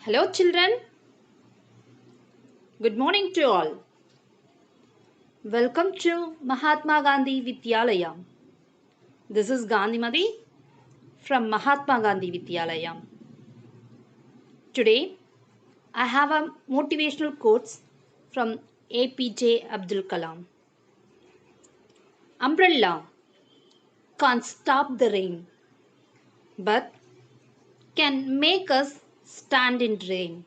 Hello, children. Good morning to all. Welcome to Mahatma Gandhi Vidyalaya. This is Gandhimati from Mahatma Gandhi Vidyalaya. Today, I have a motivational quotes from APJ Abdul Kalam. Umbrella can't stop the rain, but can make us stand in rain.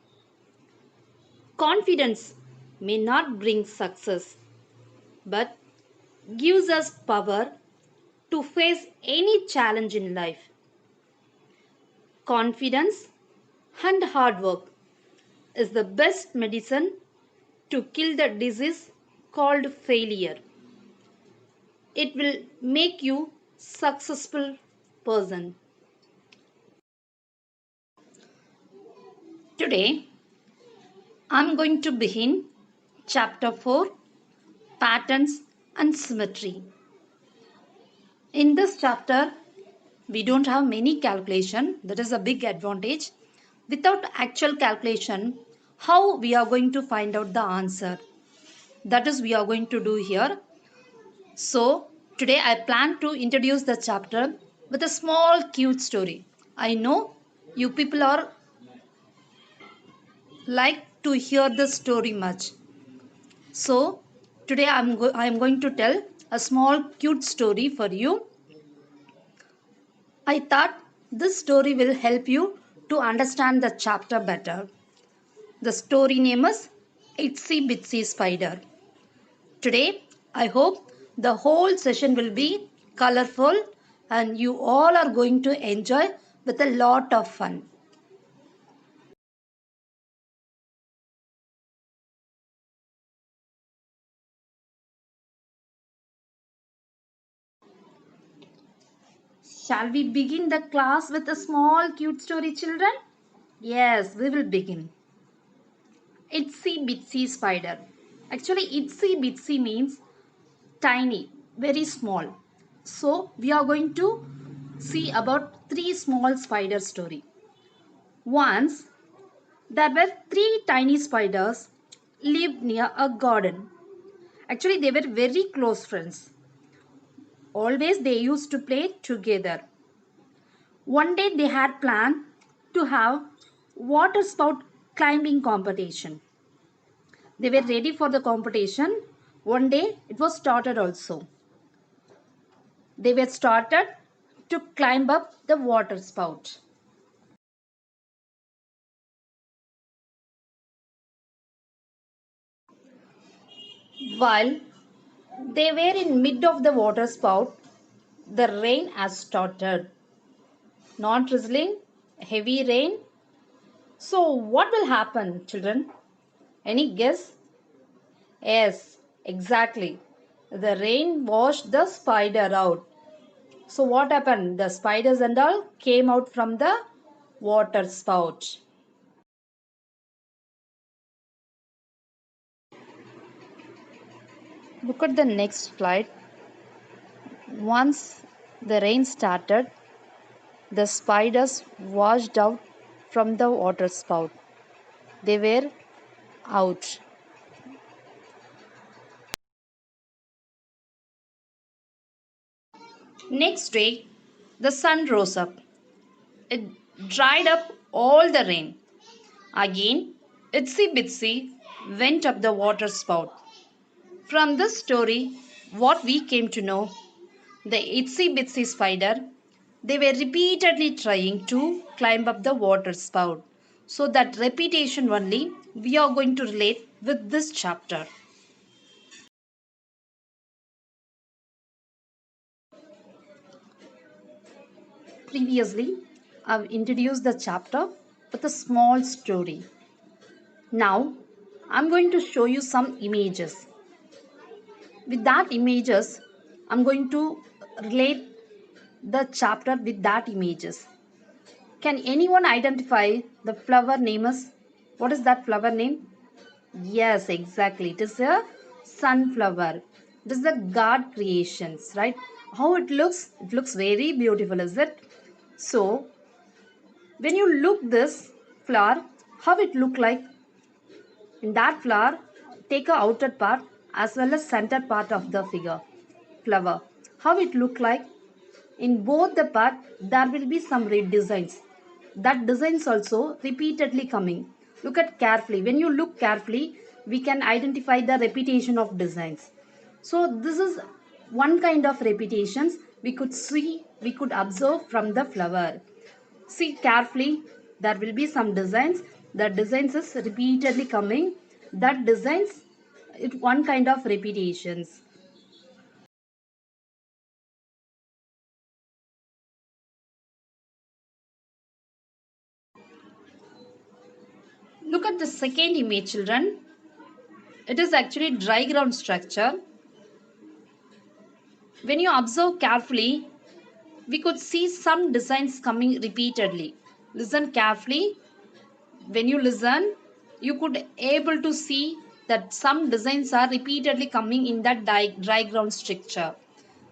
Confidence may not bring success, but gives us power to face any challenge in life. Confidence and hard work is the best medicine to kill the disease called failure. It will make you successful person. Today I'm going to begin chapter 4, patterns and symmetry. In this chapter we don't have many calculation, that is a big advantage. Without actual calculation, how we are going to find out the answer, that is we are going to do here. So today I plan to introduce the chapter with a small cute story. I know you people are like to hear the story much. So today I'm going to tell a small cute story for you. I thought this story will help you to understand the chapter better. The story name is Itsy Bitsy Spider. Today, I hope the whole session will be colorful and you all are going to enjoy with a lot of fun. Shall we begin the class with a small cute story, children? Yes, we will begin. Itsy Bitsy Spider. Actually, Itsy Bitsy means tiny, very small. So, we are going to see about three small spider story. Once, there were three tiny spiders lived near a garden. Actually, they were very close friends. Always they used to play together. One day they had planned to have water spout climbing competition. They were ready for the competition. One day it was started also. They were started to climb up the water spout. While they were in mid of the water spout, the rain has started. Not drizzling, heavy rain. So what will happen, children? Any guess? Yes, exactly. The rain washed the spider out. So what happened? The spiders and all came out from the water spout. Look at the next slide. Once the rain started, the spiders washed out from the water spout. They were out. Next day, the sun rose up. It dried up all the rain. Again, Itsy Bitsy went up the water spout. From this story, what we came to know, the Itsy Bitsy spider, they were repeatedly trying to climb up the water spout. So that repetition only we are going to relate with this chapter. Previously, I've introduced the chapter with a small story. Now, I'm going to show you some images. With that images, I'm going to relate the chapter with that images. Can anyone identify the flower name is? What is that flower name? Yes, exactly. It is a sunflower. It is the God creations, right? How it looks? It looks very beautiful, is it? So, when you look this flower, how it look like in that flower. Take a outer part as well as center part of the figure flower. How it look like in both the part, there will be some red designs. That designs also repeatedly coming. Look at carefully. When you look carefully, we can identify the repetition of designs. So this is one kind of repetitions we could see, we could observe from the flower. See carefully, there will be some designs. The designs is repeatedly coming. That designs, it one kind of repetitions. Look at the second image, children. It is actually dry ground structure. When you observe carefully, we could see some designs coming repeatedly. Listen carefully. When you listen, you could able to see that some designs are repeatedly coming in that dry ground structure.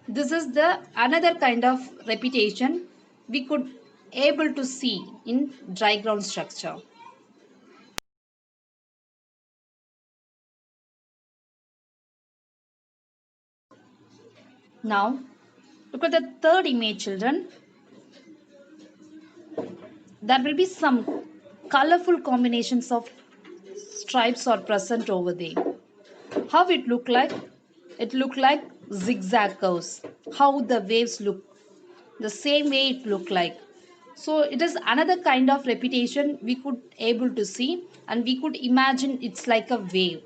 This is the another kind of repetition we could able to see in dry ground structure. Now, look at the third image, children. There will be some colorful combinations of stripes are present over there. How it look like? It look like zigzag curves. How the waves look, the same way it look like. So it is another kind of repetition we could able to see, and we could imagine it's like a wave.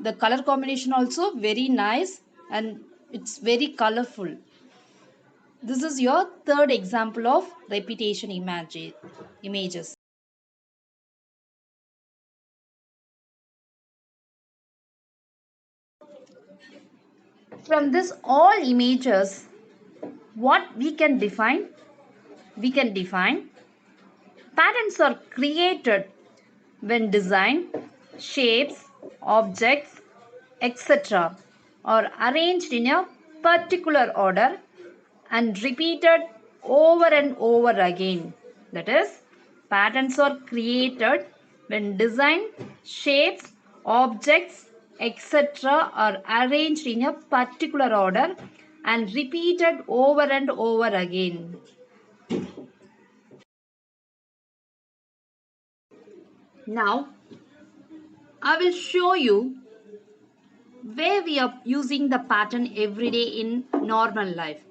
The color combination also very nice, and it's very colorful. This is your third example of repetition images. From this all images, what we can define? We can define patterns are created when design, shapes, objects, etc. are arranged in a particular order and repeated over and over again. That is, patterns are created when design, shapes, objects, etc. are arranged in a particular order and repeated over and over again. Now, I will show you where we are using the pattern every day in normal life.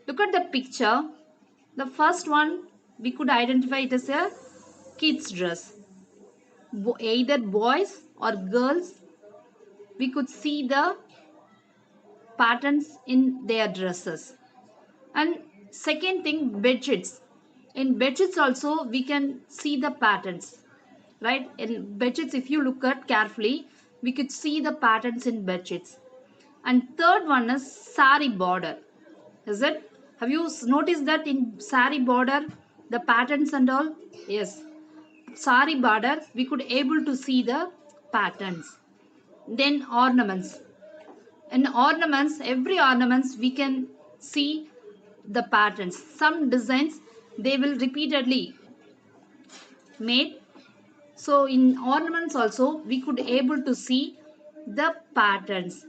Look at the picture. The first one, we could identify it as a kid's dress. Either boys or girls, we could see the patterns in their dresses. And second thing, bedsheets. In bedsheets also, we can see the patterns. Right? In bedsheets, if you look at carefully, we could see the patterns in bedsheets. And third one is sari border. Is it? Have you noticed that in sari border, the patterns and all? Yes. Sari border, we could able to see the patterns. Then ornaments. In ornaments, every ornaments we can see the patterns. Some designs they will repeatedly made. So in ornaments also we could able to see the patterns.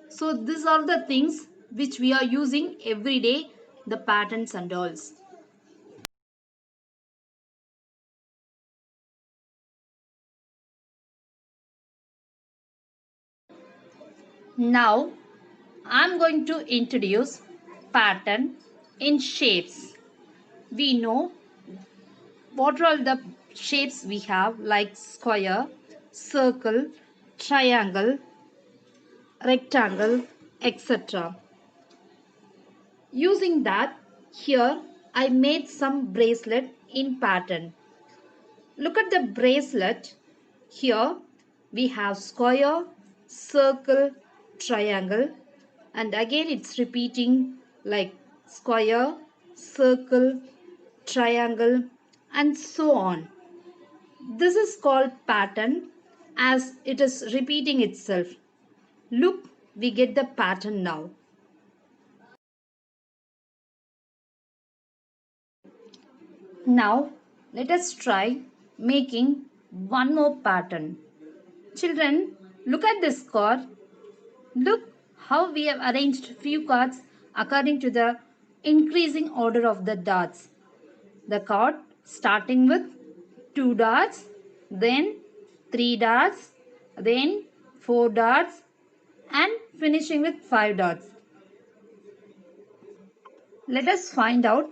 So these are the things which we are using every day, the patterns and alls. Now I'm going to introduce pattern in shapes. We know what are all the shapes we have like square, circle, triangle, rectangle, etc. Using that, here I made some bracelet in pattern. Look at the bracelet. Here we have square, circle, triangle, and again it's repeating like square, circle, triangle, and so on. This is called pattern as it is repeating itself. Look, we get the pattern now. Now let us try making one more pattern. Children, look at this card. Look how we have arranged few cards according to the increasing order of the dots. The card starting with 2 dots, then 3 dots, then 4 dots and finishing with 5 dots. Let us find out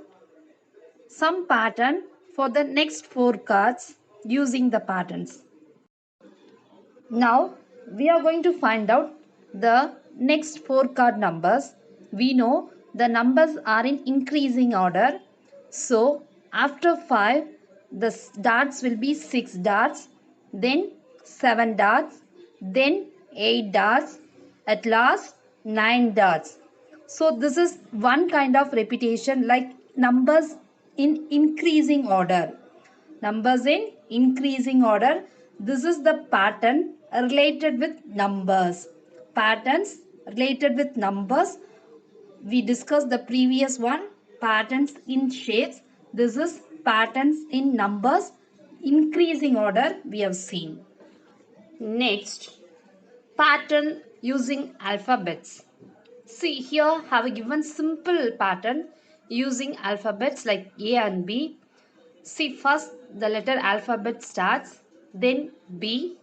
some pattern for the next 4 cards using the patterns. Now we are going to find out the next 4 card numbers. We know the numbers are in increasing order. So after 5 the dots will be 6 dots, then 7 dots, then 8 dots, at last 9 dots. So this is one kind of repetition, like numbers in increasing order. Numbers in increasing order. This is the pattern related with numbers. Patterns related with numbers. We discussed the previous one, patterns in shapes. This is patterns in numbers. Increasing order we have seen. Next, pattern using alphabets. See, here have given simple pattern using alphabets like A and B. See, first the letter alphabet starts, then B,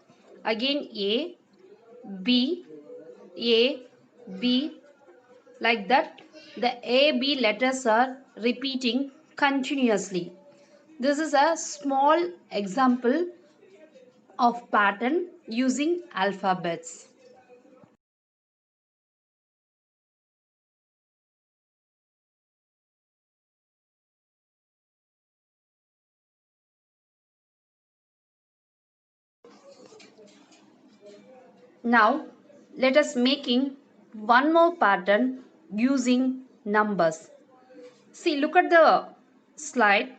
again A, B, A, B, like that. The A, B letters are repeating continuously. This is a small example of pattern using alphabets. Now let us making one more pattern using numbers. See, look at the slide.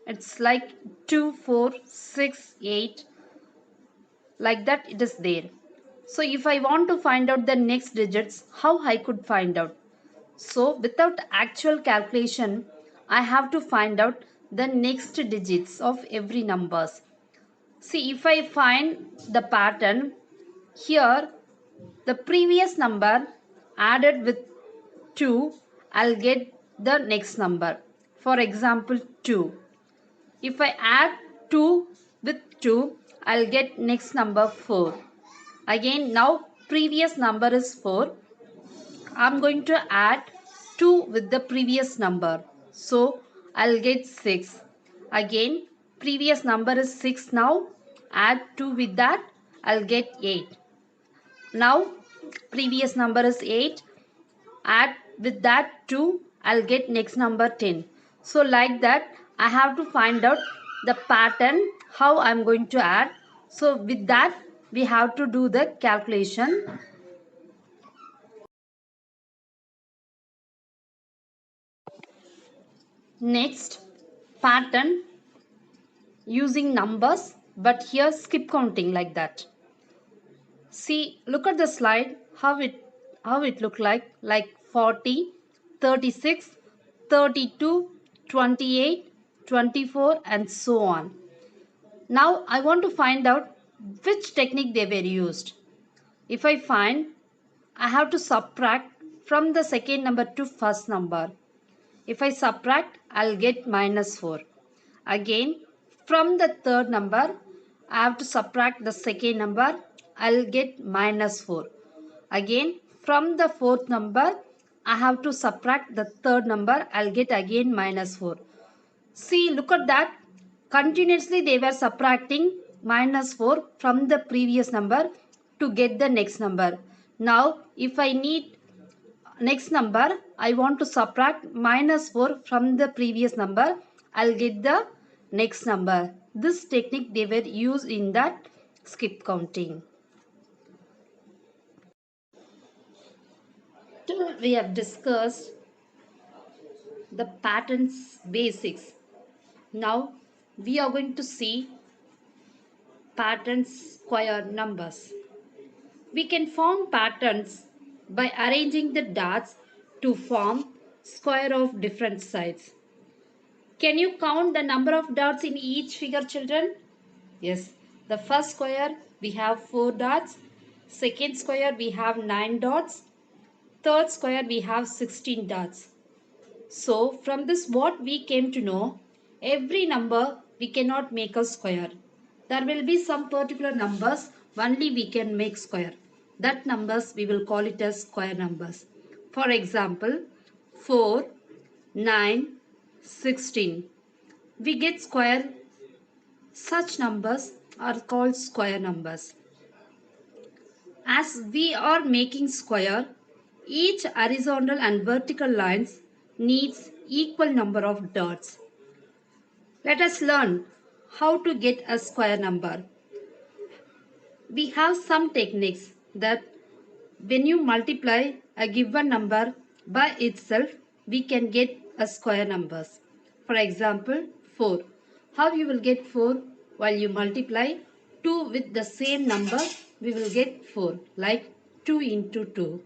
It's like 2, 4, 6, 8. Like that it is there. So if I want to find out the next digits, how I could find out? So without actual calculation, I have to find out the next digits of every numbers. See, if I find the pattern here, the previous number added with 2, I'll get the next number. For example, 2. If I add 2 with 2, I'll get next number 4. Again, now previous number is 4. I'm going to add 2 with the previous number. So, I'll get 6. Again, previous number is 6 now. Add 2 with that, I'll get 8. Now, previous number is 8. Add with that 2, I'll get next number 10. So like that, I have to find out the pattern how I'm going to add. So with that, we have to do the calculation. Next, pattern using numbers, but here skip counting like that. See, look at the slide, how it look like 40, 36, 32, 28, 24 and so on. Now I want to find out which technique they were used. If I find, I have to subtract from the second number to first number. If I subtract, I'll get -4. Again, from the third number, I have to subtract the second number. I'll get -4. Again, from the fourth number, I have to subtract the third number. I'll get again -4. See, look at that. Continuously they were subtracting -4 from the previous number to get the next number. Now, if I need next number, I want to subtract -4 from the previous number, I'll get the next number. This technique they were used in that skip counting. Till we have discussed the patterns basics. Now we are going to see patterns square numbers. We can form patterns by arranging the dots to form square of different sides. Can you count the number of dots in each figure, children? Yes, the first square we have 4 dots, second square we have 9 dots, third square we have 16 dots. So from this what we came to know, every number we cannot make a square. There will be some particular numbers only we can make square. That numbers we will call it as square numbers. For example, 4, 9, 16. We get square. Such numbers are called square numbers. As we are making square, each horizontal and vertical lines needs equal number of dots. Let us learn how to get a square number. We have some techniques that when you multiply a given number by itself, we can get a square numbers. For example, 4. How you will get 4? While you multiply 2 with the same number, we will get 4, like 2 into 2.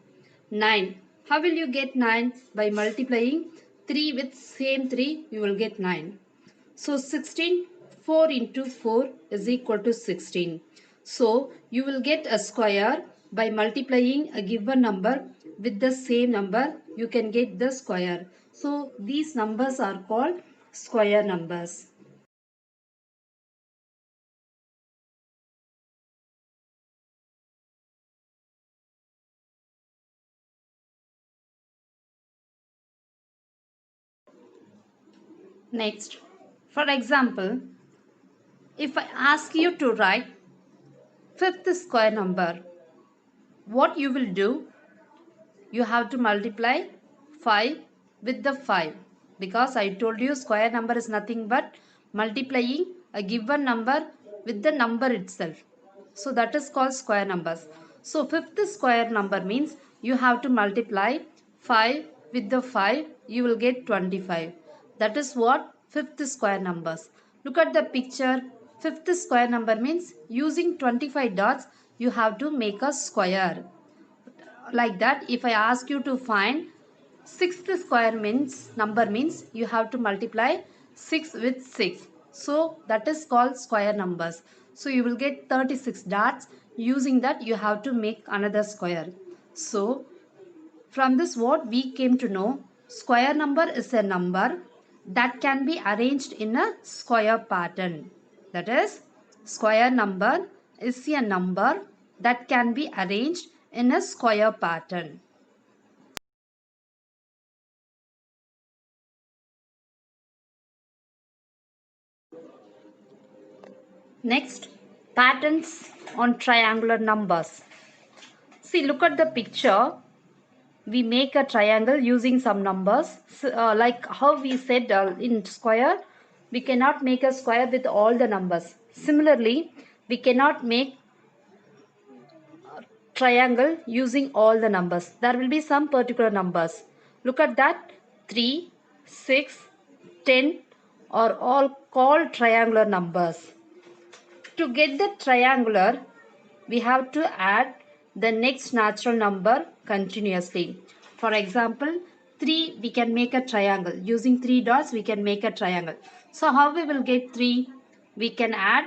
9. How will you get 9? By multiplying 3 with same 3, you will get 9. So 16, 4 into 4 is equal to 16. So you will get a square by multiplying a given number with the same number. You can get the square. So these numbers are called square numbers. Next, for example, if I ask you to write fifth square number, what you will do? You have to multiply 5 with the 5, because I told you square number is nothing but multiplying a given number with the number itself. So that is called square numbers. So fifth square number means you have to multiply 5 with the 5, you will get 25. That is what fifth square numbers. Look at the picture. Fifth square number means using 25 dots you have to make a square. Like that, if I ask you to find sixth square means number means you have to multiply 6 with 6. So that is called square numbers. So you will get 36 dots. Using that you have to make another square. So from this what we came to know, square number is a number that can be arranged in a square pattern. That is, square number is a number that can be arranged in a square pattern. Next, patterns on triangular numbers. See, look at the picture. We make a triangle using some numbers. Like how we said in square, we cannot make a square with all the numbers. Similarly, we cannot make triangle using all the numbers. There will be some particular numbers. Look at that. 3, 6, 10 are all called triangular numbers. To get the triangular, we have to add the next natural number continuously. For example, 3 we can make a triangle. Using 3 dots we can make a triangle. So how we will get 3? We can add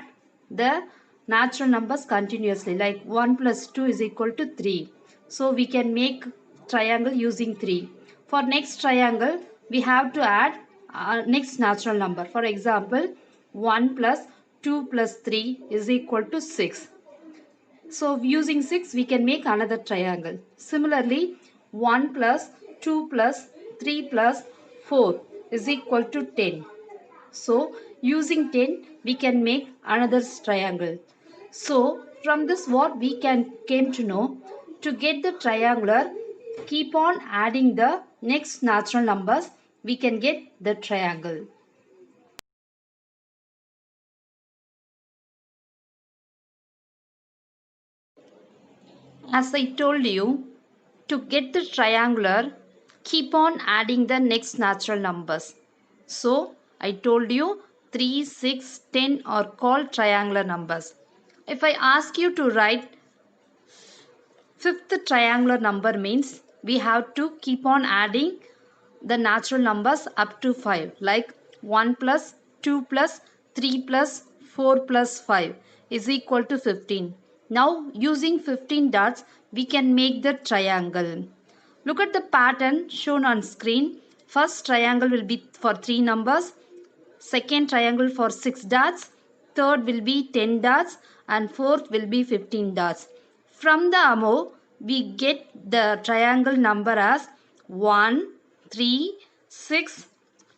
the natural numbers continuously, like 1 plus 2 is equal to 3. So we can make triangle using 3. For next triangle we have to add next natural number. For example, 1 plus 2 plus 3 is equal to 6. So using 6 we can make another triangle. Similarly, 1 plus 2 plus 3 plus 4 is equal to 10. So using 10 we can make another triangle. So from this what we can came to know, to get the triangular, keep on adding the next natural numbers, we can get the triangle. As I told you, to get the triangular, keep on adding the next natural numbers. So I told you 3, 6, 10 are called triangular numbers. If I ask you to write fifth triangular number means we have to keep on adding the natural numbers up to 5, like 1 plus 2 plus 3 plus 4 plus 5 is equal to 15. Now using 15 dots we can make the triangle. Look at the pattern shown on screen. First triangle will be for 3 numbers. Second triangle for 6 dots. Third will be 10 dots. And fourth will be 15 dots. From the above, we get the triangle number as 1, 3, 6,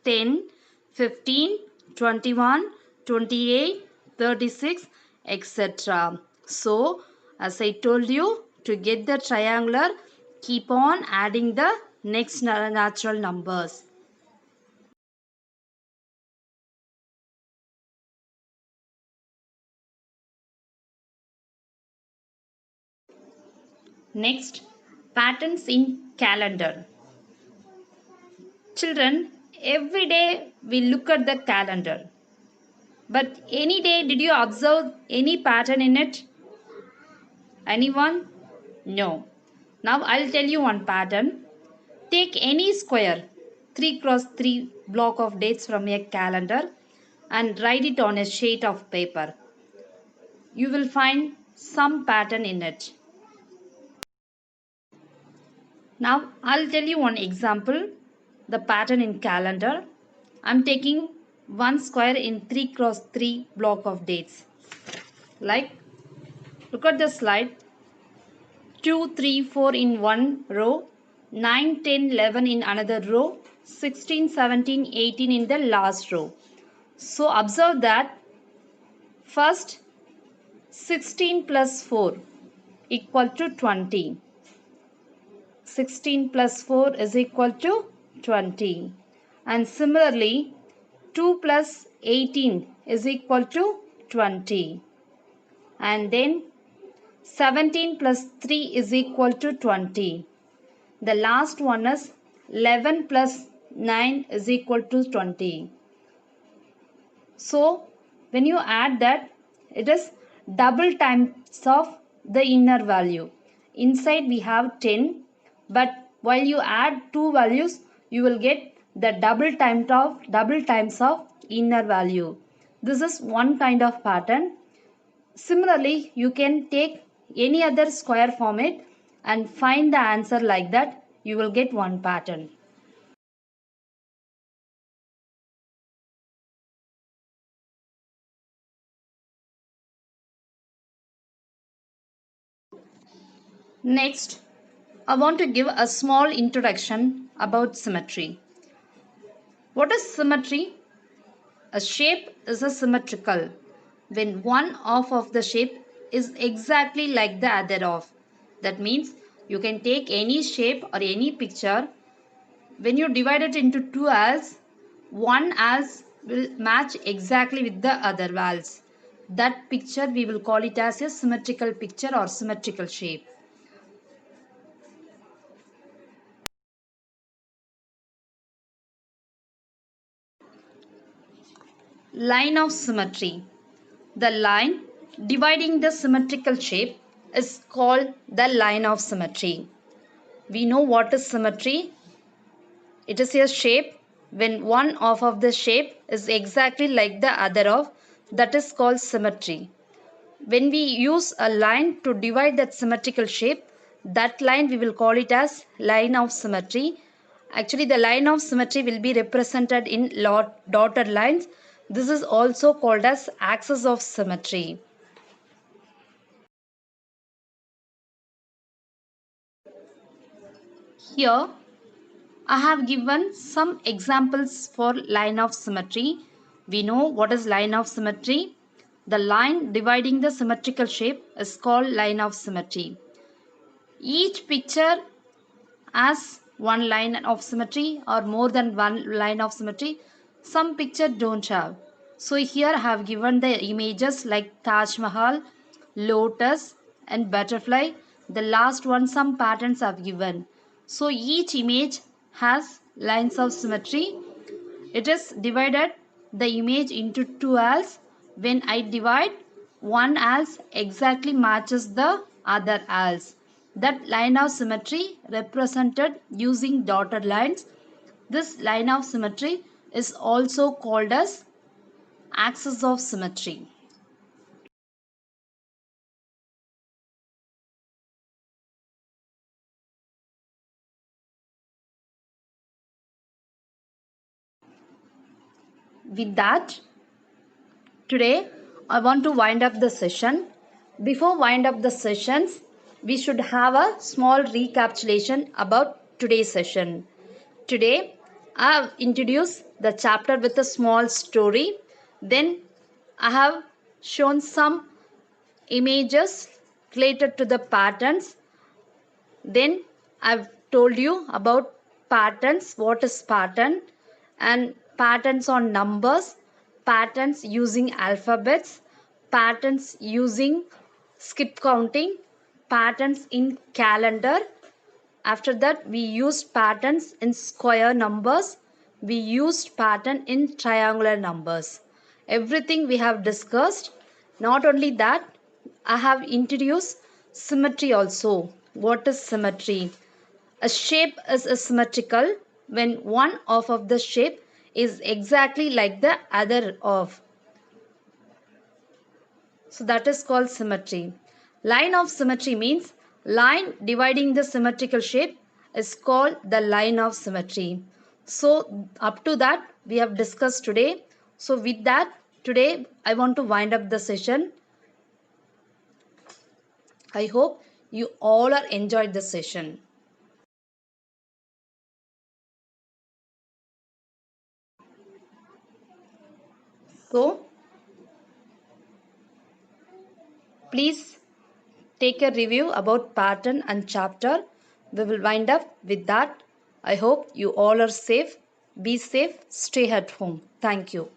10, 15, 21, 28, 36, etc. So, as I told you, to get the triangular, keep on adding the next natural numbers. Next, patterns in calendar. Children, every day we look at the calendar. But any day did you observe any pattern in it? Anyone? No. Now I'll tell you one pattern. Take any square 3 cross 3 block of dates from a calendar and write it on a sheet of paper. You will find some pattern in it. Now I'll tell you one example. The pattern in calendar. I'm taking one square in 3 cross 3 block of dates. Like, look at the slide. 2, 3, 4 in one row, 9, 10, 11 in another row, 16, 17, 18 in the last row. So observe that first 16 plus 4 equal to 20. 16 plus 4 is equal to 20. And similarly 2 plus 18 is equal to 20. And then 17 plus 3 is equal to 20. The last one is 11 plus 9 is equal to 20. So, when you add that, it is double times of the inner value. Inside we have 10, but while you add two values, you will get the double times of inner value. This is one kind of pattern. Similarly, you can take any other square format and find the answer like that. You will get one pattern. Next, I want to give a small introduction about symmetry. What is symmetry? A shape is a symmetrical when one half of the shape is exactly like the other half. That means you can take any shape or any picture. When you divide it into two halves, one half will match exactly with the other halves. That picture we will call it as a symmetrical picture or symmetrical shape. Line of symmetry. The line dividing the symmetrical shape is called the line of symmetry. We know what is symmetry. It is a shape when one half of the shape is exactly like the other half. That is called symmetry. When we use a line to divide that symmetrical shape, that line we will call it as line of symmetry. Actually, the line of symmetry will be represented in dotted lines. This is also called as axis of symmetry. Here, I have given some examples for line of symmetry. We know what is line of symmetry. The line dividing the symmetrical shape is called line of symmetry. Each picture has one line of symmetry or more than one line of symmetry. Some picture don't have. So here I have given the images like Taj Mahal, lotus and butterfly. The last one some patterns I've given. So each image has lines of symmetry. It is divided the image into two halves. When I divide, one half exactly matches the other halves. That line of symmetry represented using dotted lines. This line of symmetry is also called as axis of symmetry. with that, today I want to wind up the session. Before wind up the sessions, we should have a small recapitulation about today's session. Today I have introduced the chapter with a small story. Then I have shown some images related to the patterns. Then I've told you about patterns, what is pattern, and patterns on numbers, patterns using alphabets, patterns using skip counting, patterns in calendar. After that, we used patterns in square numbers. We used pattern in triangular numbers. Everything we have discussed. Not only that, I have introduced symmetry also. What is symmetry? A shape is symmetrical when one half of the shape is exactly like the other half. So that is called symmetry. Line of symmetry means line dividing the symmetrical shape is called the line of symmetry. So up to that we have discussed today. So with that, today I want to wind up the session. I hope you all are enjoyed the session. So please take a review about pattern and chapter. We will wind up with that. I hope you all are safe. Be safe. Stay at home. Thank you.